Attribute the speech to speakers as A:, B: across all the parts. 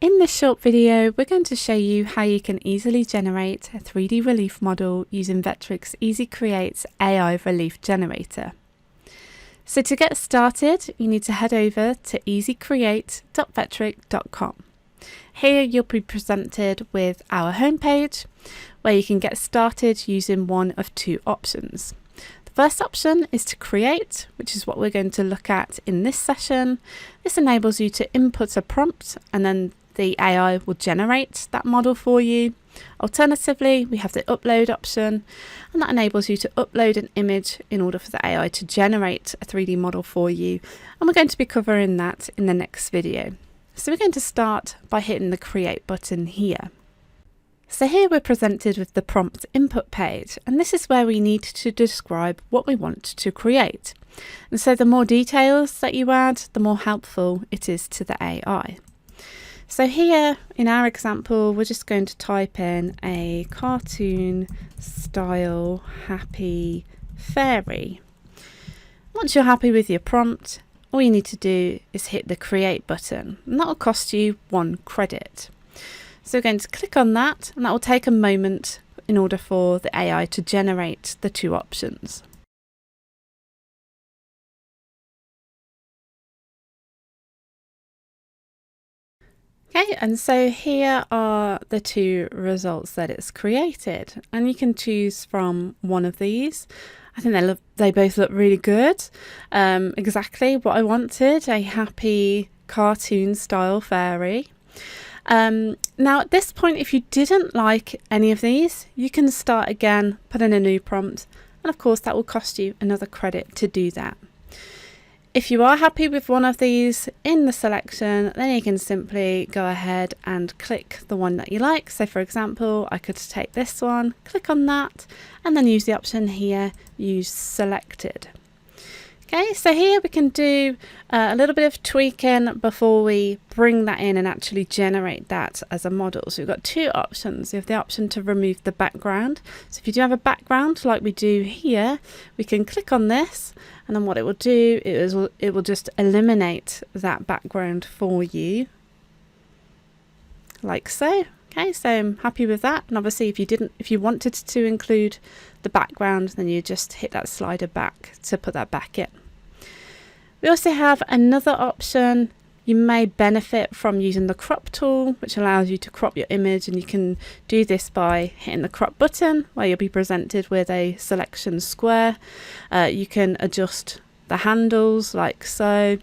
A: In this short video, we're going to show you how you can easily generate a 3D relief model using Vectric's EasyCreate AI relief generator. So to get started, you need to head over to easycreate.vectric.com. Here you'll be presented with our homepage, where you can get started using one of two options. The first option is to create, which is what we're going to look at in this session. This enables you to input a prompt and then the AI will generate that model for you. Alternatively, we have the upload option, and that enables you to upload an image in order for the AI to generate a 3D model for you. And we're going to be covering that in the next video. So we're going to start by hitting the create button here. So here we're presented with the prompt input page, and this is where we need to describe what we want to create. And so the more details that you add, the more helpful it is to the AI. So here in our example, we're just going to type in a cartoon style happy fairy. Once you're happy with your prompt, all you need to do is hit the create button, and that will cost you 1 credit. So we're going to click on that, and that will take a moment in order for the AI to generate the two options. Okay, and so here are the two results that it's created, and you can choose from one of these. I think they both look really good. Exactly what I wanted, a happy cartoon style fairy. Now at this point, if you didn't like any of these, you can start again, put in a new prompt, and of course that will cost you another credit to do that. If you are happy with one of these in the selection, then you can simply go ahead and click the one that you like. So for example, I could take this one, click on that, and then use the option here, use selected. Okay, so here we can do a little bit of tweaking before we bring that in and actually generate that as a model. So we've got two options. You have the option to remove the background. So if you do have a background like we do here, we can click on this, and then what it will do is it will just eliminate that background for you, like so. Okay, so I'm happy with that. And obviously if you wanted to include the background, then you just hit that slider back to put that back in. We also have another option. You may benefit from using the crop tool, which allows you to crop your image, and you can do this by hitting the crop button, where you'll be presented with a selection square. You can adjust the handles like so,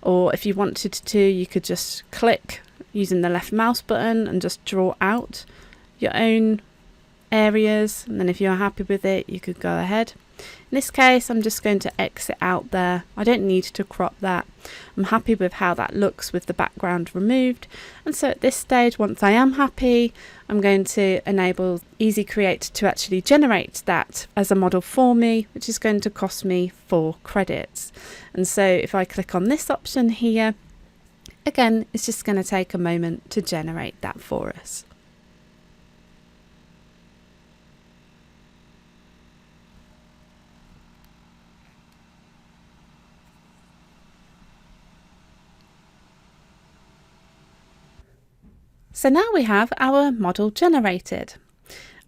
A: or if you wanted to, you could just click using the left mouse button and just draw out your own areas, and then if you're happy with it, you could go ahead. In this case, I'm just going to exit out there. I don't need to crop that. I'm happy with how that looks with the background removed. And so at this stage, once I am happy, I'm going to enable EasyCreate to actually generate that as a model for me, which is going to cost me 4 credits. And so if I click on this option here, again, it's just going to take a moment to generate that for us. So now we have our model generated,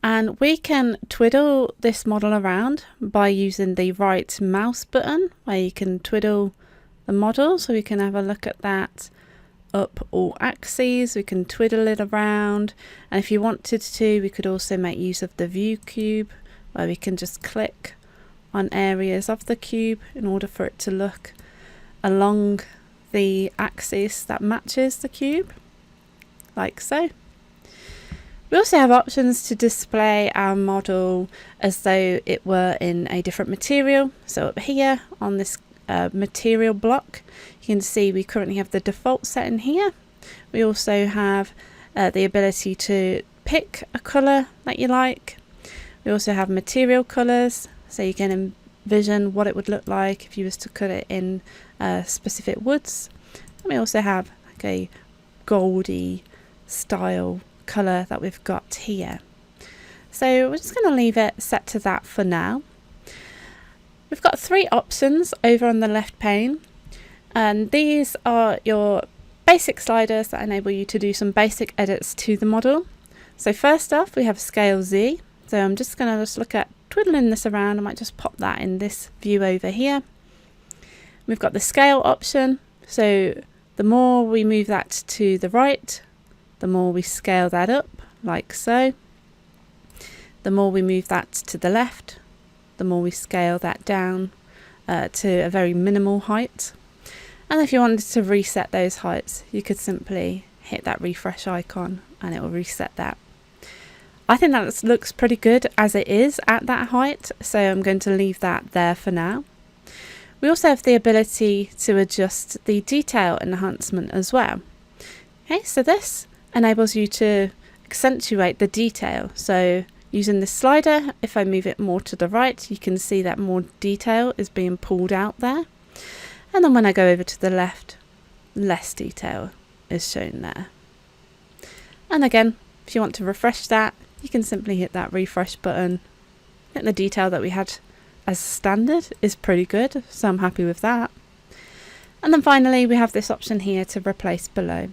A: and we can twiddle this model around by using the right mouse button, where you can twiddle the model. So we can have a look at that up all axes. We can twiddle it around, and if you wanted to, we could also make use of the view cube, where we can just click on areas of the cube in order for it to look along the axis that matches the cube, like so. We also have options to display our model as though it were in a different material. So up here on this material block, you can see we currently have the default setting here. We also have the ability to pick a colour that you like. We also have material colours, so you can envision what it would look like if you was to cut it in specific woods. And we also have like a goldy style colour that we've got here. So we're just going to leave it set to that for now. We've got 3 options over on the left pane, and these are your basic sliders that enable you to do some basic edits to the model. So first off, we have scale Z. So I'm just going to look at twiddling this around. I might just pop that in this view over here. We've got the scale option. So the more we move that to the right, the more we scale that up, like so. The more we move that to the left, the more we scale that down to a very minimal height. And if you wanted to reset those heights, you could simply hit that refresh icon and it will reset that. I think that looks pretty good as it is at that height, so I'm going to leave that there for now. We also have the ability to adjust the detail enhancement as well. Okay, so this enables you to accentuate the detail. So using this slider, if I move it more to the right, you can see that more detail is being pulled out there. And then when I go over to the left, less detail is shown there. And again, if you want to refresh that, you can simply hit that refresh button. I think the detail that we had as standard is pretty good, so I'm happy with that. And then finally, we have this option here to replace below.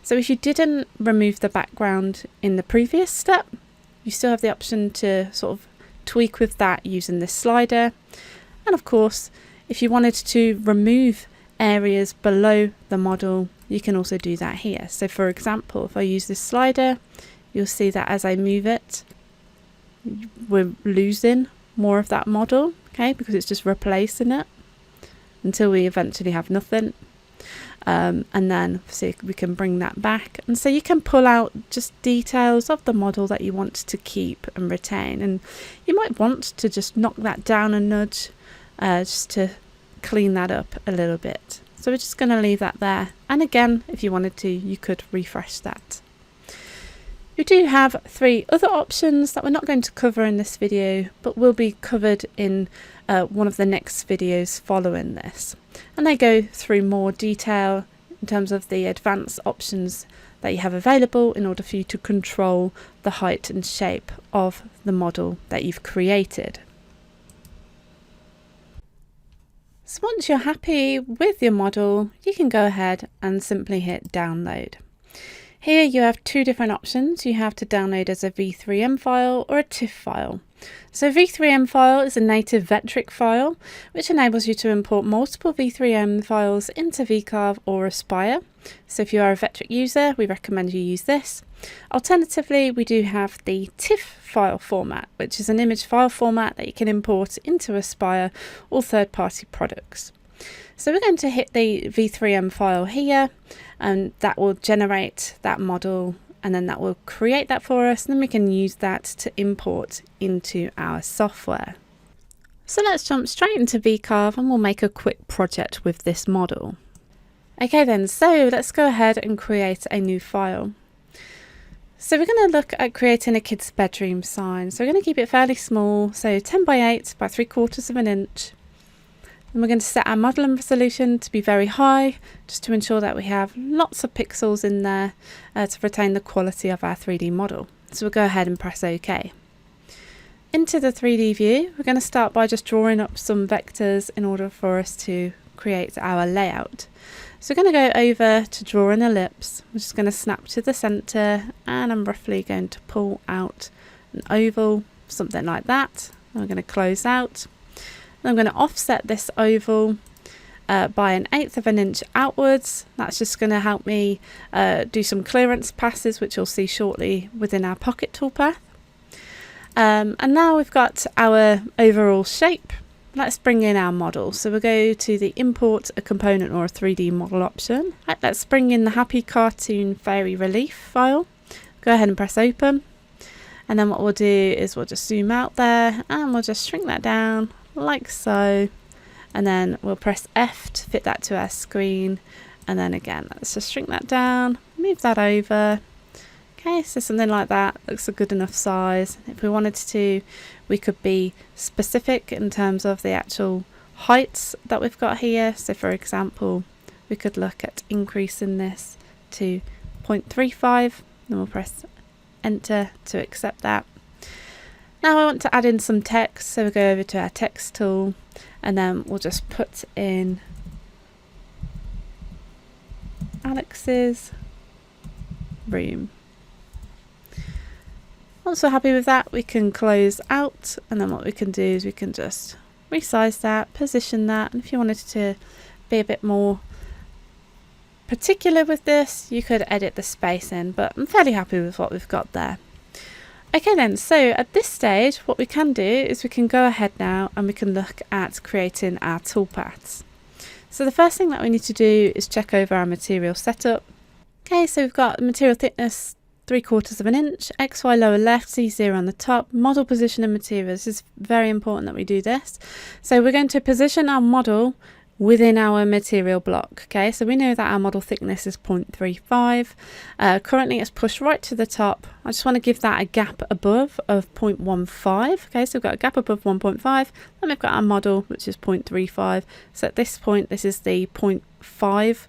A: So if you didn't remove the background in the previous step, you still have the option to sort of tweak with that using this slider. And of course, if you wanted to remove areas below the model, you can also do that here. So for example, if I use this slider, you'll see that as I move it, we're losing more of that model, okay, because it's just replacing it until we eventually have nothing. And then see, we can bring that back. And so you can pull out just details of the model that you want to keep and retain. And you might want to just knock that down a nudge just to clean that up a little bit. So we're just going to leave that there. And again, if you wanted to, you could refresh that. We do have 3 other options that we're not going to cover in this video, but will be covered in one of the next videos following this. And they go through more detail in terms of the advanced options that you have available in order for you to control the height and shape of the model that you've created. So once you're happy with your model, you can go ahead and simply hit download. Here you have 2 different options. You have to download as a V3M file or a TIFF file. So V3M file is a native Vectric file, which enables you to import multiple V3M files into VCarve or Aspire. So if you are a Vectric user, we recommend you use this. Alternatively, we do have the TIFF file format, which is an image file format that you can import into Aspire or third-party products. So we're going to hit the V3M file here, and that will generate that model, and then that will create that for us, and then we can use that to import into our software. So let's jump straight into VCarve and we'll make a quick project with this model. Okay then, so let's go ahead and create a new file. So we're going to look at creating a kid's bedroom sign. So we're going to keep it fairly small, so 10 by 8 by 3/4 of an inch. And we're going to set our modeling resolution to be very high, just to ensure that we have lots of pixels in there to retain the quality of our 3D model. So we'll go ahead and press OK. Into the 3D view, we're going to start by just drawing up some vectors in order for us to create our layout. So we're going to go over to draw an ellipse. I'm just going to snap to the centre, and I'm roughly going to pull out an oval, something like that. And we're going to close out. I'm going to offset this oval by 1/8 of an inch outwards. That's just going to help me do some clearance passes, which you'll see shortly within our pocket toolpath. And now we've got our overall shape. Let's bring in our model. So we'll go to the import a component or a 3D model option. Right, let's bring in the Happy Cartoon Fairy Relief file. Go ahead and press open. And then what we'll do is we'll just zoom out there and we'll just shrink that down like so, and then we'll press F to fit that to our screen, and then again let's just shrink that down, move that over. Okay, so something like that looks a good enough size. If we wanted to, we could be specific in terms of the actual heights that we've got here. So for example, we could look at increasing this to 0.35, and we'll press enter to accept that. Now I want to add in some text, so we'll go over to our text tool, and then we'll just put in Alex's room. Once we're happy with that, we can close out, and then what we can do is we can just resize that, position that, and if you wanted to be a bit more particular with this, you could edit the space in, but I'm fairly happy with what we've got there. Okay then, so at this stage what we can do is we can go ahead now and we can look at creating our toolpaths. So the first thing that we need to do is check over our material setup. Okay, so we've got material thickness 3/4 of an inch, XY lower left, C0 on the top, model position and materials. This is very important that we do this. So we're going to position our model within our material block. Okay, so we know that our model thickness is 0.35. Currently it's pushed right to the top. I just want to give that a gap above of 0.15. Okay, so we've got a gap above 1.5, and we've got our model, which is 0.35. So at this point, this is the 0.5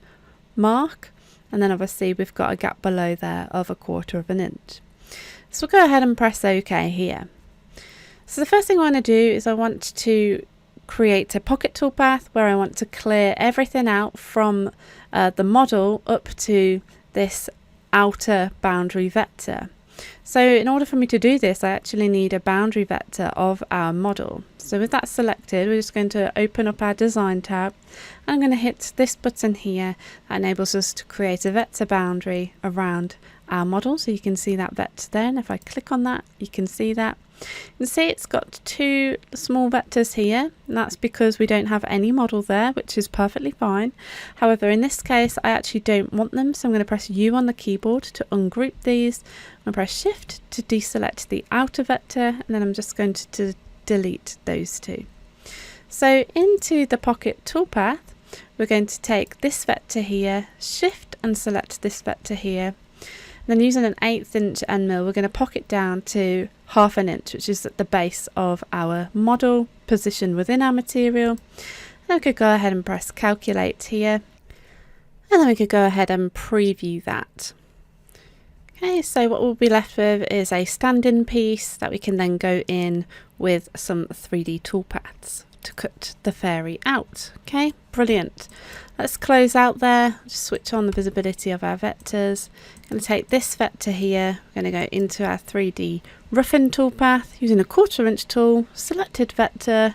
A: mark. And then obviously we've got a gap below there of 1/4 of an inch. So we'll go ahead and press OK here. So the first thing I want to do is I want to create a pocket toolpath where I want to clear everything out from the model up to this outer boundary vector. So in order for me to do this, I actually need a boundary vector of our model. So with that selected, we're just going to open up our design tab. I'm going to hit this button here that enables us to create a vector boundary around our model. So you can see that vector there, and if I click on that, you can see that. You can see it's got 2 small vectors here, and that's because we don't have any model there, which is perfectly fine. However, in this case, I actually don't want them, so I'm going to press U on the keyboard to ungroup these. I'm going to press Shift to deselect the outer vector, and then I'm just going to delete those 2. So into the pocket toolpath, we're going to take this vector here, Shift and select this vector here. And then using an 1/8 inch end mill, we're going to pocket down to 1/2 inch, which is at the base of our model, position within our material. And we could go ahead and press calculate here. And then we could go ahead and preview that. Okay, so what we'll be left with is a stand-in piece that we can then go in with some 3D toolpaths to cut the fairy out. Okay, brilliant. Let's close out there, just switch on the visibility of our vectors. I'm going to take this vector here, we're going to go into our 3D roughen toolpath using a 1/4 inch tool, selected vector.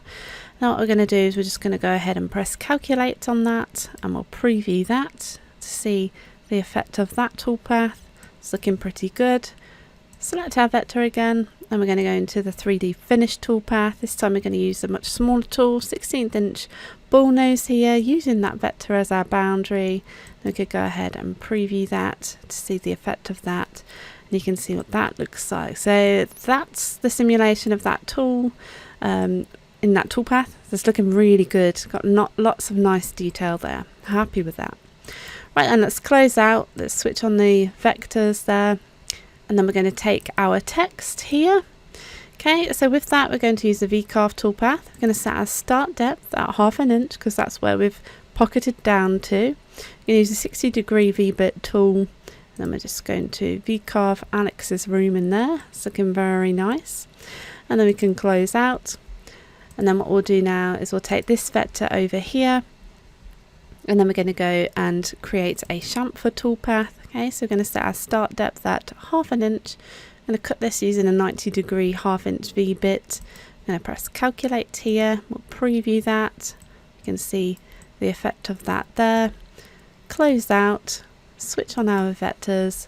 A: Now what we're going to do is we're just going to go ahead and press calculate on that, and we'll preview that to see the effect of that toolpath. It's looking pretty good. Select our vector again, and we're going to go into the 3D finish toolpath. This time we're going to use a much smaller tool, 16th inch ball nose here, using that vector as our boundary. We could go ahead and preview that to see the effect of that, and you can see what that looks like. So that's the simulation of that tool in that toolpath. It's looking really good. Got lots of nice detail there. Happy with that. Right, and let's close out. Let's switch on the vectors there. And then we're going to take our text here. Okay, so with that, we're going to use the VCarve toolpath. We're going to set our start depth at 1/2 inch because that's where we've pocketed down to. You're going to use a 60-degree V-bit tool. And then we're just going to VCarve Alex's room in there. It's looking very nice. And then we can close out. And then what we'll do now is we'll take this vector over here. And then we're going to go and create a chamfer toolpath. Okay, so we're going to set our start depth at 1/2 inch. I'm going to cut this using a 90-degree 1/2 inch V-bit. I'm going to press calculate here. We'll preview that. You can see the effect of that there. Close out, switch on our vectors,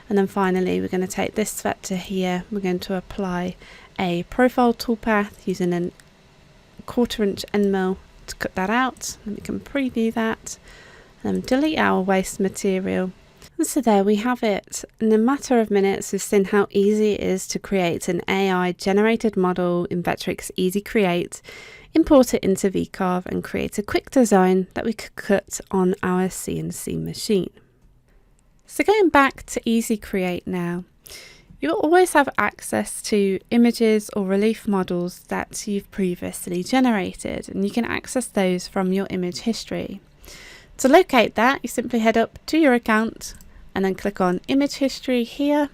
A: and then finally we're going to take this vector here. We're going to apply a profile toolpath using a 1/4 inch end mill to cut that out, and we can preview that and delete our waste material. And so there we have it. In a matter of minutes, we've seen how easy it is to create an AI generated model in Vectric's EasyCreate, import it into VCarve, and create a quick design that we could cut on our CNC machine. So going back to EasyCreate now, you'll always have access to images or relief models that you've previously generated, and you can access those from your image history. To locate that, you simply head up to your account and then click on image history here.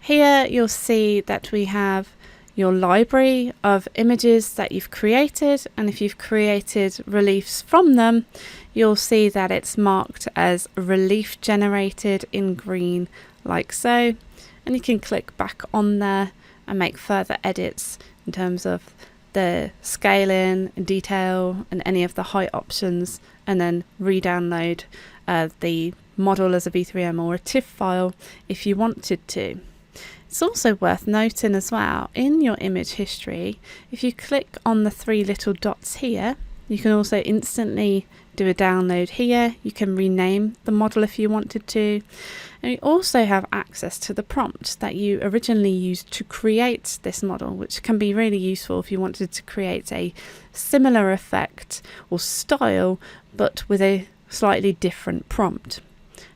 A: Here you'll see that we have your library of images that you've created, and if you've created reliefs from them, you'll see that it's marked as relief generated in green, like so, and you can click back on there and make further edits in terms of the scaling, detail, and any of the height options, and then re-download the model as a V3M or a TIFF file if you wanted to. It's also worth noting as well, in your image history, if you click on the 3 little dots here, you can also instantly do a download here. You can rename the model if you wanted to, and you also have access to the prompt that you originally used to create this model, which can be really useful if you wanted to create a similar effect or style but with a slightly different prompt.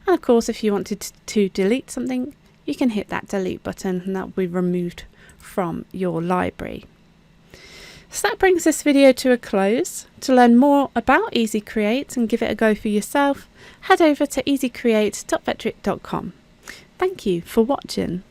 A: And of course, if you wanted to delete something, you can hit that delete button and that will be removed from your library. So that brings this video to a close. To learn more about EasyCreate and give it a go for yourself, head over to easycreate.vectric.com. Thank you for watching.